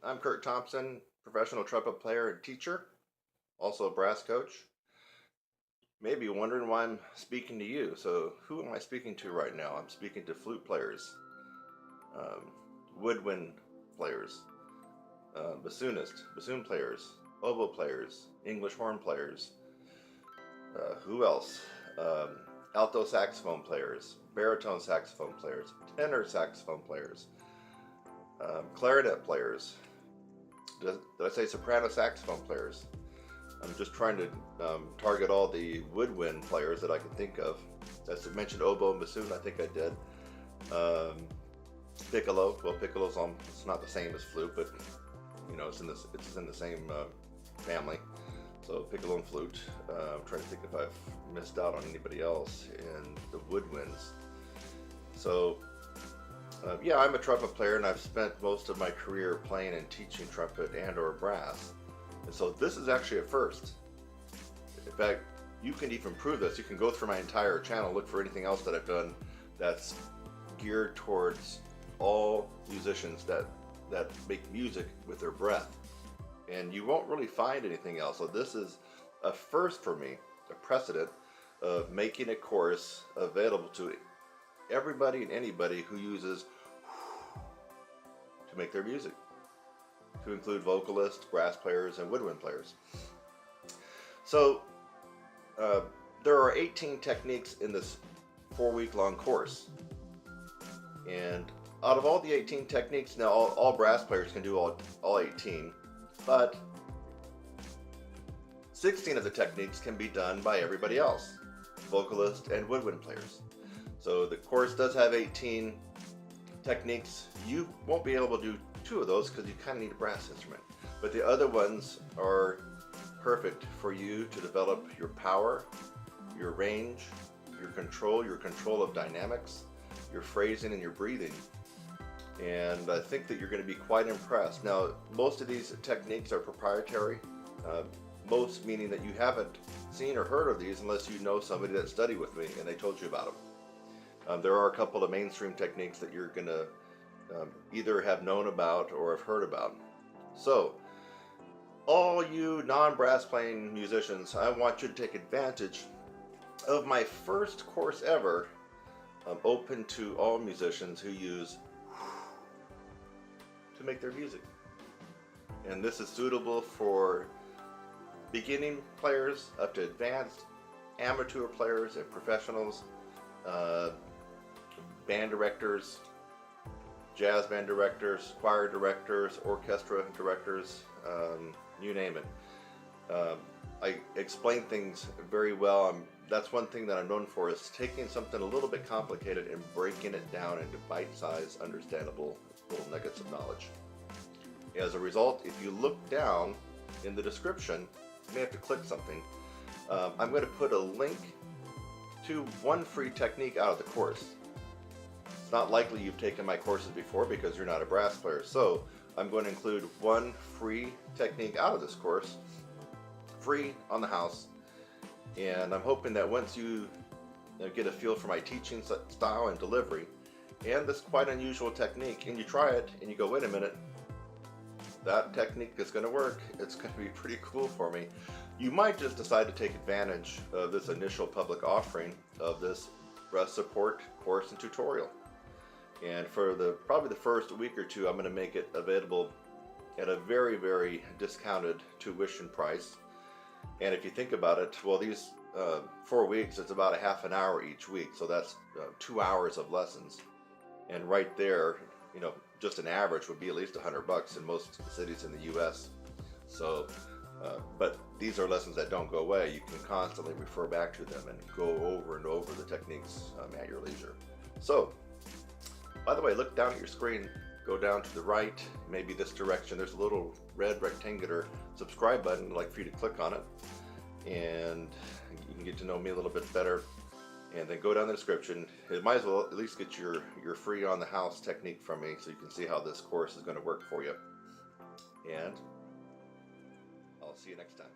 I'm Kurt Thompson, professional trumpet player and teacher, also a brass coach. Maybe you're wondering why I'm speaking to you. So, who am I speaking to right now? I'm speaking to flute players, um, woodwind players, bassoon players, oboe players, English horn players. Who else? Um, Alto saxophone players, baritone saxophone players, tenor saxophone players, clarinet players. Did I say soprano saxophone players? I'm just trying to target all the woodwind players that I can think of. As I mentioned, oboe and bassoon, I think I did. Um, Piccolo, well, it's not the same as flute, but it's in the same family. So piccolo and flute. I'm trying to think if I've missed out on anybody else in the woodwinds. So yeah, I'm a trumpet player, and I've spent most of my career playing and teaching trumpet and/or brass. And so this is actually a first. In fact, you can even prove this. You can go through my entire channel, look for anything else that I've done that's geared towards all musicians that make music with their breath. And you won't really find anything else. So this is a first for me, a precedent of making a course available to everybody and anybody who uses to make their music, to include vocalists, brass players, and woodwind players. So there are 18 techniques in this 4-week long course. And out of all the 18 techniques, now all brass players can do all 18, but 16 of the techniques can be done by everybody else, vocalists and woodwind players. So the course does have 18 techniques. You won't be able to do 2 of those because you kind of need a brass instrument. But the other ones are perfect for you to develop your power, your range, your control of dynamics, your phrasing, and your breathing. And I think that you're going to be quite impressed. Now, most of these techniques are proprietary, most meaning that you haven't seen or heard of these unless you know somebody that studied with me and they told you about them. There are a couple of mainstream techniques that you're going to either have known about or have heard about. So, all you non-brass playing musicians, I want you to take advantage of my first course ever, open to all musicians who use to make their music. And this is suitable for beginning players up to advanced amateur players and professionals, band directors, jazz band directors, choir directors, orchestra directors, you name it. I explain things very well. That's one thing that I'm known for, is taking something a little bit complicated and breaking it down into bite-sized, understandable little nuggets of knowledge. As a result, if you look down in the description, you may have to click something. I'm going to put a link to one free technique out of the course. It's not likely you've taken my courses before because you're not a brass player. So I'm going to include one free technique out of this course, free on the house. And I'm hoping that once you get a feel for my teaching style and delivery and this quite unusual technique, and you try it and you go, wait a minute, that technique is going to work. It's going to be pretty cool for me. You might just decide to take advantage of this initial public offering of this breath support course and tutorial. And for probably the first week or two, I'm going to make it available at a very, very discounted tuition price. And if you think about it, well, these 4 weeks, it's about a half an hour each week. So that's 2 hours of lessons. And right there, just an average would be at least $100 in most cities in the US. So, but these are lessons that don't go away. You can constantly refer back to them and go over and over the techniques at your leisure. So, by the way, look down at your screen, go down to the right, maybe this direction. There's a little red rectangular subscribe button. I'd like for you to click on it, and you can get to know me a little bit better. And then go down the description. It might as well at least get your free on the house technique from me, so you can see how this course is going to work for you. And I'll see you next time.